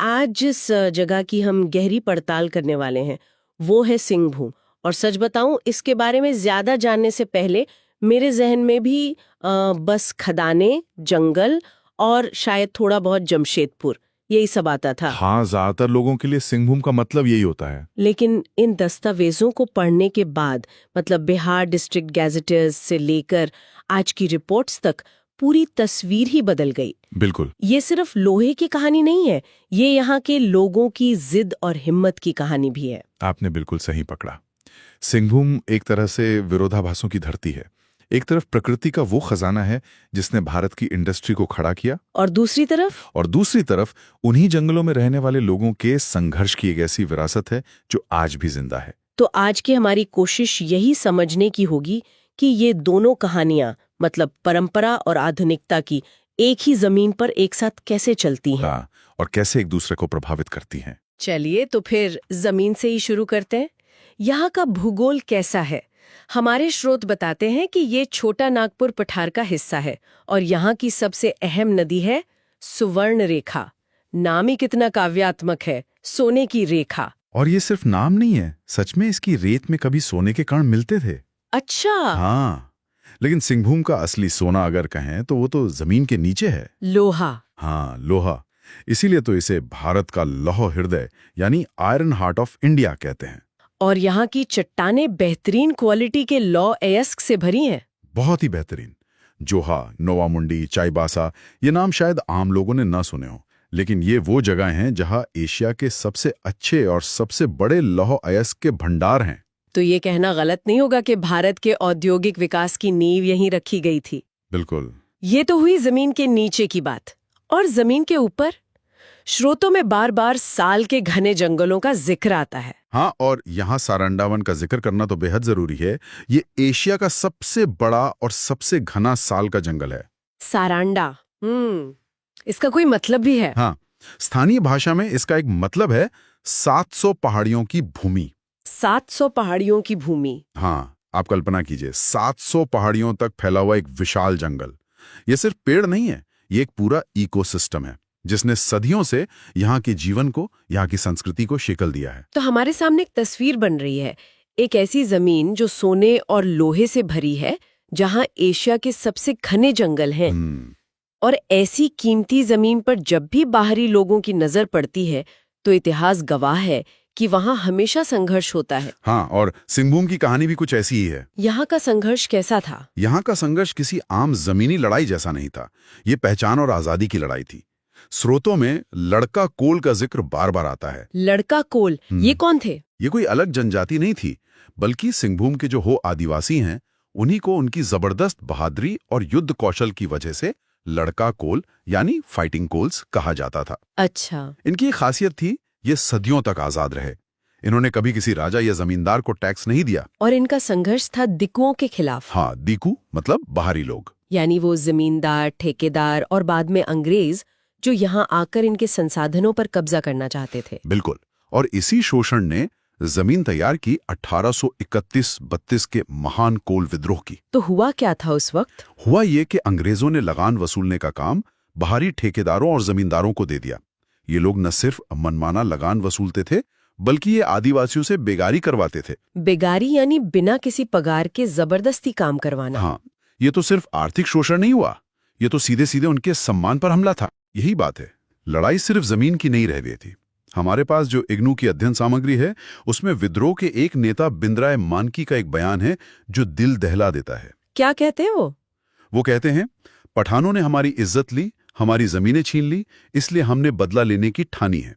आज जिस जगह की हम गहरी पड़ताल करने वाले हैं वो है सिंहभूम। और सच बताऊं, इसके बारे में ज्यादा जानने से पहले मेरे जहन में भी बस खदानें, जंगल और शायद थोड़ा बहुत जमशेदपुर, यही सब आता था। हाँ, ज्यादातर लोगों के लिए सिंहभूम का मतलब यही होता है। लेकिन इन दस्तावेजों को पढ़ने के बाद, मतलब बिहार डिस्ट्रिक्ट गैजेटर्स से लेकर आज की रिपोर्ट्स तक, पूरी तस्वीर ही बदल गई। बिल्कुल। ये सिर्फ लोहे की कहानी नहीं है, ये यहाँ के लोगों की जिद और हिम्मत की कहानी भी है। आपने बिल्कुल सही पकड़ा। सिंहभूम एक तरह से विरोधाभासों की धरती है। एक तरफ प्रकृति का वो खजाना है जिसने भारत की इंडस्ट्री को खड़ा किया, और दूसरी तरफ उन्हीं जंगलों में रहने वाले लोगों के संघर्ष की एक ऐसी विरासत है जो आज भी जिंदा है। तो आज की हमारी कोशिश यही समझने की होगी कि ये दोनों कहानियां, मतलब परंपरा और आधुनिकता की, एक ही जमीन पर एक साथ कैसे चलती हैं। हाँ, और कैसे एक दूसरे को प्रभावित करती हैं। चलिए तो फिर जमीन से ही शुरू करते हैं। यहाँ का भूगोल कैसा है? हमारे स्रोत बताते हैं कि ये छोटा नागपुर पठार का हिस्सा है और यहाँ की सबसे अहम नदी है सुवर्ण रेखा। नाम ही कितना काव्यात्मक है, सोने की रेखा। और ये सिर्फ नाम नहीं है, सच में इसकी रेत में कभी सोने के कण मिलते थे। अच्छा। हाँ, लेकिन सिंहभूम का असली सोना अगर कहें तो वो तो जमीन के नीचे है। लोहा। हाँ, लोहा। इसीलिए तो इसे भारत का लौह हृदय यानी आयरन हार्ट ऑफ इंडिया कहते हैं। और यहाँ की चट्टानें बेहतरीन क्वालिटी के लौ अयस्क से भरी हैं। बहुत ही बेहतरीन। जोहा, नोवामुंडी, चाईबासा, ये नाम शायद आम लोगों ने न सुने हो, लेकिन ये वो जगह हैं जहाँ एशिया के सबसे अच्छे और सबसे बड़े लौह अयस्क के भंडार हैं। तो ये कहना गलत नहीं होगा कि भारत के औद्योगिक विकास की नींव यहीं रखी गई थी। बिल्कुल। ये तो हुई जमीन के नीचे की बात। और जमीन के ऊपर स्रोतों में बार बार साल के घने जंगलों का जिक्र आता है। हाँ, और यहाँ सारंडा वन का जिक्र करना तो बेहद जरूरी है। ये एशिया का सबसे बड़ा और सबसे घना साल का जंगल है। सारंडा, इसका कोई मतलब भी है? हाँ, स्थानीय भाषा में इसका एक मतलब है 700 पहाड़ियों की भूमि। 700 पहाड़ियों की भूमि। हाँ, आप कल्पना कीजिए, 700 पहाड़ियों तक फैला हुआ एक विशाल जंगल। ये सिर्फ पेड़ नहीं है, ये एक पूरा इकोसिस्टम है जिसने सदियों से यहाँ के जीवन को, यहाँ की संस्कृति को शिकल दिया है। तो हमारे सामने एक तस्वीर बन रही है, एक ऐसी जमीन जो सोने और लोहे से भरी है, जहाँ एशिया के सबसे घने जंगल हैं। और ऐसी कीमती जमीन पर जब भी बाहरी लोगों की नजर पड़ती है तो इतिहास गवाह है कि वहाँ हमेशा संघर्ष होता है। हाँ, और सिंहभूम की कहानी भी कुछ ऐसी ही है। यहाँ का संघर्ष कैसा था? यहाँ का संघर्ष किसी आम जमीनी लड़ाई जैसा नहीं था। ये पहचान और आजादी की लड़ाई थी। स्रोतों में लड़का कोल का जिक्र बार बार आता है। लड़का कोल, ये कौन थे? ये कोई अलग जनजाति नहीं थी, बल्कि सिंहभूम के जो हो आदिवासी हैं, उन्हीं को उनकी जबरदस्त बहादुरी और युद्ध कौशल की वजह से लड़का कोल यानी फाइटिंग कोल्स कहा जाता था। अच्छा। इनकी खासियत थी, ये सदियों तक आजाद रहे। इन्होंने कभी किसी राजा या जमींदार को टैक्स नहीं दिया। और इनका संघर्ष था दिकुओं के खिलाफ। हाँ, दिकू मतलब बाहरी लोग, यानी वो जमींदार, ठेकेदार और बाद में अंग्रेज जो यहाँ आकर इनके संसाधनों पर कब्जा करना चाहते थे। बिल्कुल। और इसी शोषण ने जमीन तैयार की 1831-32 के महान कोल विद्रोह की। तो हुआ क्या था उस वक्त? हुआ ये कि अंग्रेजों ने लगान वसूलने का काम बाहरी ठेकेदारों और जमींदारों को दे दिया। ये लोग न सिर्फ मनमाना लगान वसूलते थे, बल्कि ये आदिवासियों से बेगारी करवाते थे। बेगारी यानी बिना किसी पगार के जबरदस्ती काम करवाना। हाँ, ये तो सिर्फ आर्थिक शोषण नहीं हुआ, ये तो सीधे सीधे उनके सम्मान पर हमला था। यही बात है, लड़ाई सिर्फ जमीन की नहीं रह गई थी। हमारे पास जो इग्नू की अध्ययन सामग्री है, उसमें विद्रोह के एक नेता बिंद्राय मानकी का एक बयान है जो दिल दहला देता है। क्या कहते हैं वो? वो कहते हैं, पठानों ने हमारी इज्जत ली, हमारी जमीनें छीन ली, इसलिए हमने बदला लेने की ठानी है।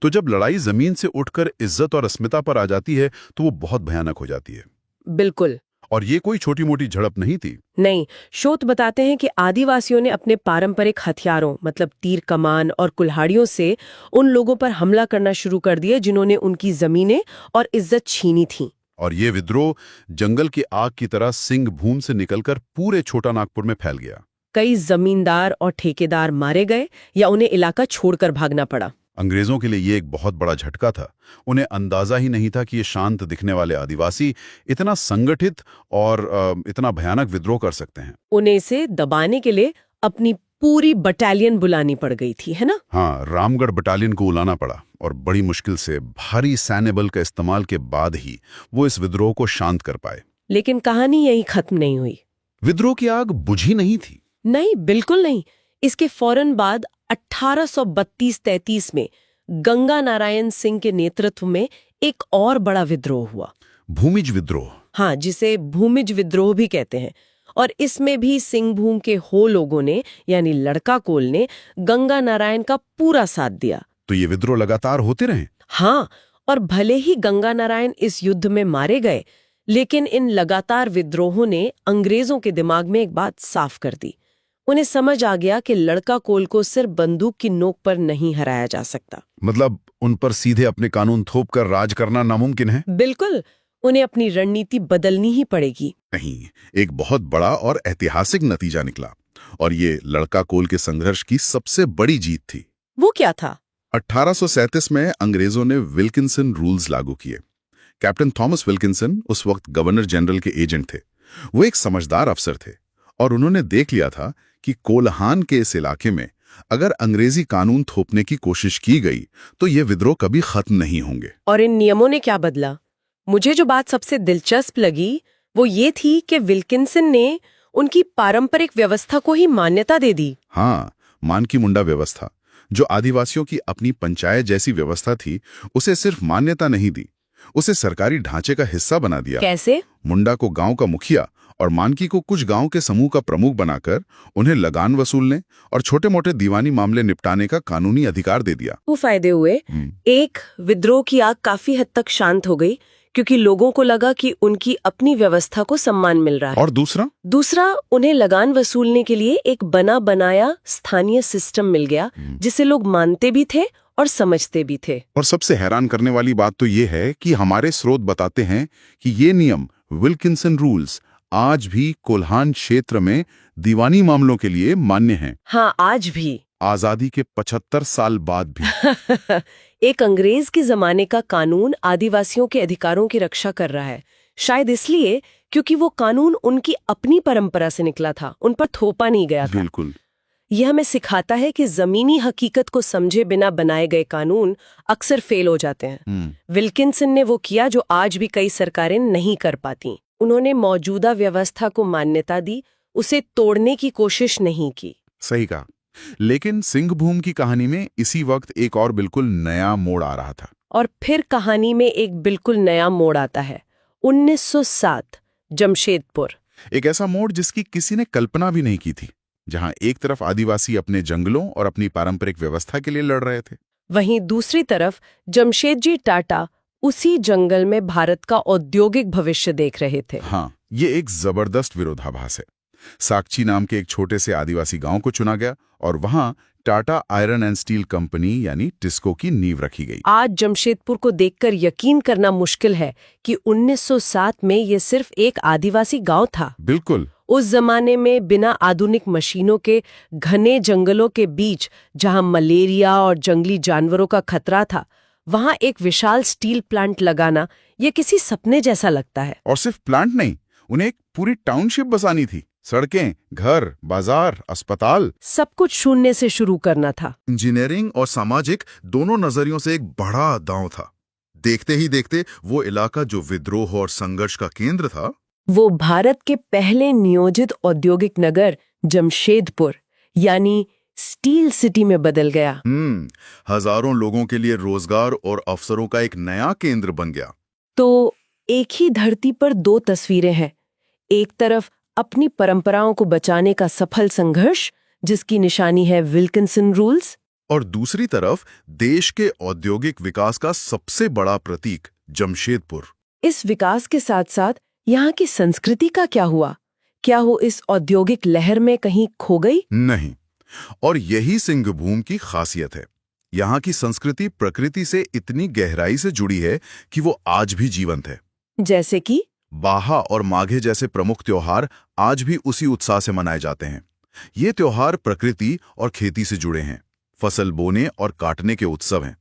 तो जब लड़ाई जमीन से उठकर इज्जत और अस्मिता पर आ जाती है तो वो बहुत भयानक हो जाती है। बिल्कुल। और ये कोई छोटी मोटी झड़प नहीं थी। नहीं, शोध बताते हैं कि आदिवासियों ने अपने पारंपरिक हथियारों, मतलब तीर कमान और कुल्हाड़ियों से उन लोगों पर हमला करना शुरू कर दिया जिन्होंने उनकी जमीनें और इज्जत छीनी थी। और ये विद्रोह जंगल की आग की तरह सिंहभूम से निकलकर पूरे छोटा नागपुर में फैल गया। कई जमींदार और ठेकेदार मारे गए या उन्हें इलाका छोड़कर भागना पड़ा। अंग्रेजों के लिए ये एक बहुत बड़ा झटका था। उन्हें अंदाजा ही नहीं था कि ये शांत दिखने वाले आदिवासी इतना संगठित और इतना भयानक विद्रोह कर सकते हैं। उन्हें इसे दबाने के लिए अपनी पूरी बटालियन बुलानी पड़ गई थी, है ना? हाँ, रामगढ़ बटालियन को बुलाना पड़ा और बड़ी मुश्किल से भारी सैन्य बल का इस्तेमाल के बाद ही वो इस विद्रोह को शांत कर पाए। लेकिन कहानी यहीं खत्म नहीं हुई। विद्रोह की आग बुझी नहीं थी। नहीं, बिल्कुल नहीं। इसके फौरन बाद 1832-33 में गंगा नारायण सिंह के नेतृत्व में एक और बड़ा विद्रोह हुआ। भूमिज विद्रोह। हाँ, जिसे भूमिज विद्रोह भी कहते हैं। और इसमें भी सिंहभूम के हो लोगों ने, यानी लड़का कोल ने, गंगा नारायण का पूरा साथ दिया। तो ये विद्रोह लगातार होते रहे। हाँ, और भले ही गंगा नारायण इस युद्ध में मारे गए, लेकिन इन लगातार विद्रोहों ने अंग्रेजों के दिमाग में एक बात साफ कर दी। उन्हें समझ आ गया कि लड़का कोल को सिर्फ बंदूक की नोक पर नहीं हराया जा सकता। मतलब उन पर सीधे अपने कानून थोप कर राज करना नामुमकिन है। बिल्कुल, उन्हें अपनी रणनीति बदलनी ही पड़ेगी। नहीं, एक बहुत बड़ा और ऐतिहासिक नतीजा निकला, और ये लड़का कोल के संघर्ष की सबसे बड़ी जीत थी। वो क्या था? 1837 में अंग्रेजों ने विल्किंसन रूल्स लागू किए। कैप्टन थॉमस विल्किंसन उस वक्त गवर्नर जनरल के एजेंट थे। वो एक समझदार अफसर थे और उन्होंने देख लिया था कि कोल्हान के इस इलाके में अगर अंग्रेजी कानून थोपने की कोशिश की गई तो ये विद्रोह कभी खत्म नहीं होंगे। और इन नियमों ने क्या बदला? मुझे जो बात सबसे दिलचस्प लगी वो ये थी कि विल्किंसन ने उनकी पारंपरिक व्यवस्था को ही मान्यता दे दी। हाँ, मानकी मुंडा व्यवस्था, जो आदिवासियों की अपनी पंचायत जैसी व्यवस्था थी, उसे सिर्फ मान्यता नहीं दी, उसे सरकारी ढांचे का हिस्सा बना दिया। कैसे? मुंडा को गांव का मुखिया और मानकी को कुछ गांव के समूह का प्रमुख बनाकर उन्हें लगान वसूलने और छोटे मोटे दीवानी मामले निपटाने का कानूनी अधिकार दे दिया। वो फायदे हुए। एक, विद्रोह की आग काफी हद तक शांत हो गई क्योंकि लोगों को लगा कि उनकी अपनी व्यवस्था को सम्मान मिल रहा है। और दूसरा, उन्हें लगान वसूलने के लिए एक बना बनाया स्थानीय सिस्टम मिल गया जिसे लोग मानते भी थे और समझते भी थे। और सबसे हैरान करने वाली बात तो ये है कि हमारे स्रोत बताते हैं कि ये नियम, विल्किंसन रूल्स, आज भी कोल्हान क्षेत्र में दीवानी मामलों के लिए मान्य हैं। हाँ, आज भी, आजादी के 75 साल बाद भी। एक अंग्रेज के जमाने का कानून आदिवासियों के अधिकारों की रक्षा कर रहा है, शायद इसलिए क्योंकि वो कानून उनकी अपनी परंपरा से निकला था, उन पर थोपा नहीं गया था। बिल्कुल। यह हमें सिखाता है कि जमीनी हकीकत को समझे बिना बनाए गए कानून अक्सर फेल हो जाते हैं। विल्किंसन ने वो किया जो आज भी कई सरकारें नहीं कर पाती। उन्होंने मौजूदा व्यवस्था को मान्यता दी, उसे तोड़ने की कोशिश नहीं की। सही कहा। लेकिन सिंहभूम की कहानी में इसी वक्त एक और बिल्कुल नया मोड़ आ रहा था। और फिर कहानी में एक बिल्कुल नया मोड़ आता है। 1907, जमशेदपुर। एक ऐसा मोड़ जिसकी किसी ने कल्पना भी नहीं की थी, जहां एक तरफ आदिवासी अपने जंगलों और अपनी पारंपरिक व्यवस्था के लिए लड़ रहे थे, वहीं दूसरी तरफ जमशेदजी टाटा उसी जंगल में भारत का औद्योगिक भविष्य देख रहे थे। हाँ, ये एक जबरदस्त विरोधाभास है। साकची नाम के एक छोटे से आदिवासी गांव को चुना गया और वहां Tata iron and steel company यानी टिस्को की नींव रखी गई। आज जमशेदपुर को देखकर यकीन करना मुश्किल है कि 1907 में ये सिर्फ एक आदिवासी गांव था। बिल्कुल। उस जमाने में बिना आधुनिक मशीनों के घने जंगलों के बीच, जहां मलेरिया और जंगली जानवरों का खतरा था, वहां एक विशाल स्टील प्लांट लगाना ये किसी सपने जैसा लगता है। और सिर्फ प्लांट नहीं, उन्हें एक पूरी टाउनशिप बसानी थी। सड़कें, घर, बाजार, अस्पताल, सब कुछ शून्य से शुरू करना था। इंजीनियरिंग और सामाजिक दोनों नजरियों से एक बड़ा दांव था। देखते ही देखते वो इलाका जो विद्रोह और संघर्ष का केंद्र था, वो भारत के पहले नियोजित औद्योगिक नगर जमशेदपुर यानी स्टील सिटी में बदल गया। हजारों लोगों के लिए रोजगार और अवसरों का एक नया केंद्र बन गया। तो एक ही धरती पर दो तस्वीरें हैं। एक तरफ अपनी परंपराओं को बचाने का सफल संघर्ष जिसकी निशानी है विल्किंसन रूल्स, और दूसरी तरफ देश के औद्योगिक विकास का सबसे बड़ा प्रतीक जमशेदपुर। इस विकास के साथ साथ यहाँ की संस्कृति का क्या हुआ? क्या वो इस औद्योगिक लहर में कहीं खो गई? नहीं, और यही सिंहभूम की खासियत है। यहाँ की संस्कृति प्रकृति से इतनी गहराई से जुड़ी है कि वो आज भी जीवंत है। जैसे कि बाहा और माघे जैसे प्रमुख त्योहार आज भी उसी उत्साह से मनाए जाते हैं। ये त्योहार प्रकृति और खेती से जुड़े हैं, फसल बोने और काटने के उत्सव हैं।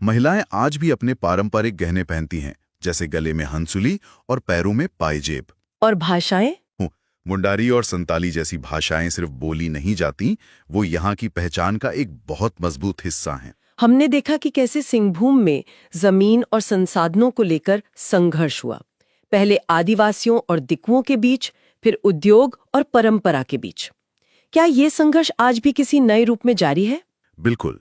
महिलाएं आज भी अपने पारंपरिक गहने पहनती हैं, जैसे गले में हंसुली और पैरों में पायजेब। और भाषाएं? मुंडारी और संताली जैसी भाषाएं सिर्फ बोली नहीं जाती, वो यहाँ की पहचान का एक बहुत मजबूत हिस्सा हैं। हमने देखा कि कैसे सिंहभूम में जमीन और संसाधनों को लेकर संघर्ष हुआ। पहले आदिवासियों और दिक्कुओं के बीच, फिर उद्योग और परंपरा के बीच। क्या ये संघर्ष आज भी किसी नए रूप में जारी है? बिल्कुल।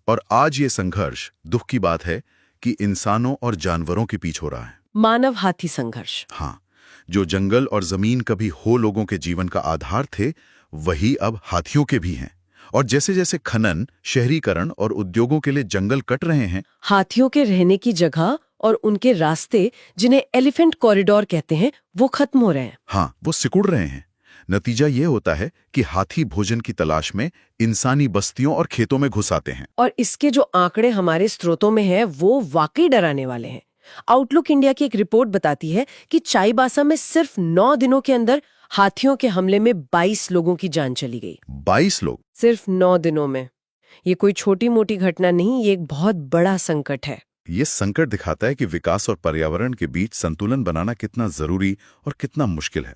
और आज ये संघर्ष दुख की बात है कि इंसानों और जानवरों के बीच हो रहा है। मानव हाथी संघर्ष। हाँ, जो जंगल और जमीन कभी हो लोगों के जीवन का आधार थे, वही अब हाथियों के भी हैं। और जैसे जैसे खनन, शहरीकरण और उद्योगों के लिए जंगल कट रहे हैं, हाथियों के रहने की जगह और उनके रास्ते, जिन्हें एलिफेंट कॉरिडोर कहते हैं, वो खत्म हो रहे हैं। हाँ, वो सिकुड़ रहे हैं। नतीजा ये होता है कि हाथी भोजन की तलाश में इंसानी बस्तियों और खेतों में घुस आते हैं। और इसके जो आंकड़े हमारे स्रोतों में हैं, वो वाकई डराने वाले हैं। आउटलुक इंडिया की एक रिपोर्ट बताती है कि चाईबासा में सिर्फ 9 दिनों के अंदर हाथियों के हमले में 22 लोगों की जान चली गई। 22 लोग? सिर्फ 9 दिनों में। ये कोई छोटी मोटी घटना नहीं, ये एक बहुत बड़ा संकट है। ये संकट दिखाता है कि विकास और पर्यावरण के बीच संतुलन बनाना कितना जरूरी और कितना मुश्किल है।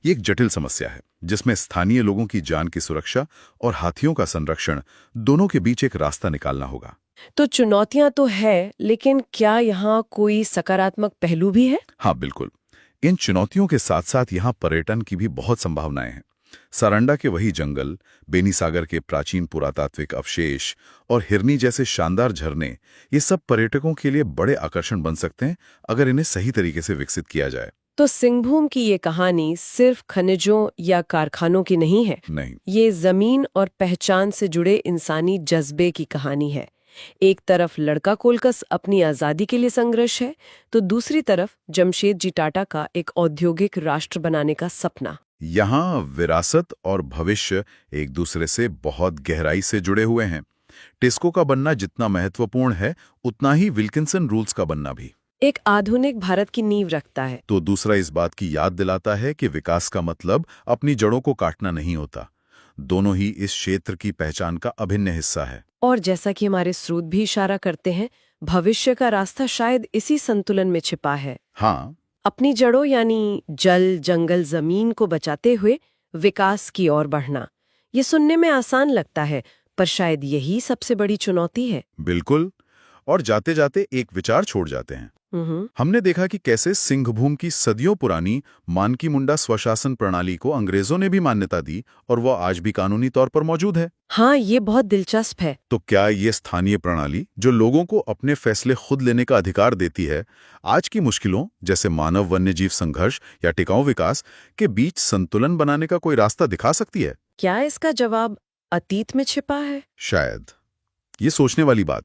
ये एक जटिल समस्या है जिसमें स्थानीय लोगों की जान की सुरक्षा और हाथियों का संरक्षण, दोनों के बीच एक रास्ता निकालना होगा। तो चुनौतियां तो है, लेकिन क्या यहाँ कोई सकारात्मक पहलू भी है? हाँ, बिल्कुल। इन चुनौतियों के साथ साथ यहाँ पर्यटन की भी बहुत संभावनाएं हैं। सारंडा के वही जंगल, बेनीसागर के प्राचीन पुरातात्विक अवशेष और हिरनी जैसे शानदार झरने, ये सब पर्यटकों के लिए बड़े आकर्षण बन सकते हैं अगर इन्हें सही तरीके से विकसित किया जाए। तो सिंहभूम की ये कहानी सिर्फ खनिजों या कारखानों की नहीं है। नहीं, ये जमीन और पहचान से जुड़े इंसानी जज्बे की कहानी है। एक तरफ लड़का कोलकस अपनी आजादी के लिए संघर्ष है, तो दूसरी तरफ जमशेदजी टाटा का एक औद्योगिक राष्ट्र बनाने का सपना। यहाँ विरासत और भविष्य एक दूसरे से बहुत गहराई से जुड़े हुए हैं। टिस्को का बनना जितना महत्वपूर्ण है, उतना ही विल्किंसन रूल्स का बनना भी एक आधुनिक भारत की नींव रखता है। तो दूसरा इस बात की याद दिलाता है कि विकास का मतलब अपनी जड़ों को काटना नहीं होता। दोनों ही इस क्षेत्र की पहचान का अभिन्न हिस्सा है। और जैसा कि हमारे स्रोत भी इशारा करते हैं, भविष्य का रास्ता शायद इसी संतुलन में छिपा है। हाँ, अपनी जड़ों यानी जल, जंगल, जमीन को बचाते हुए विकास की ओर बढ़ना। ये सुनने में आसान लगता है, पर शायद यही सबसे बड़ी चुनौती है। बिल्कुल। और जाते जाते एक विचार छोड़ जाते हैं। हमने देखा कि कैसे सिंहभूम की सदियों पुरानी मानकी मुंडा स्वशासन प्रणाली को अंग्रेजों ने भी मान्यता दी और वो आज भी कानूनी तौर पर मौजूद है। हाँ, ये बहुत दिलचस्प है। तो क्या ये स्थानीय प्रणाली, जो लोगों को अपने फैसले खुद लेने का अधिकार देती है, आज की मुश्किलों जैसे मानव वन्यजीव संघर्ष या टिकाऊ विकास के बीच संतुलन बनाने का कोई रास्ता दिखा सकती है? क्या इसका जवाब अतीत में छिपा है? शायद। ये सोचने वाली बात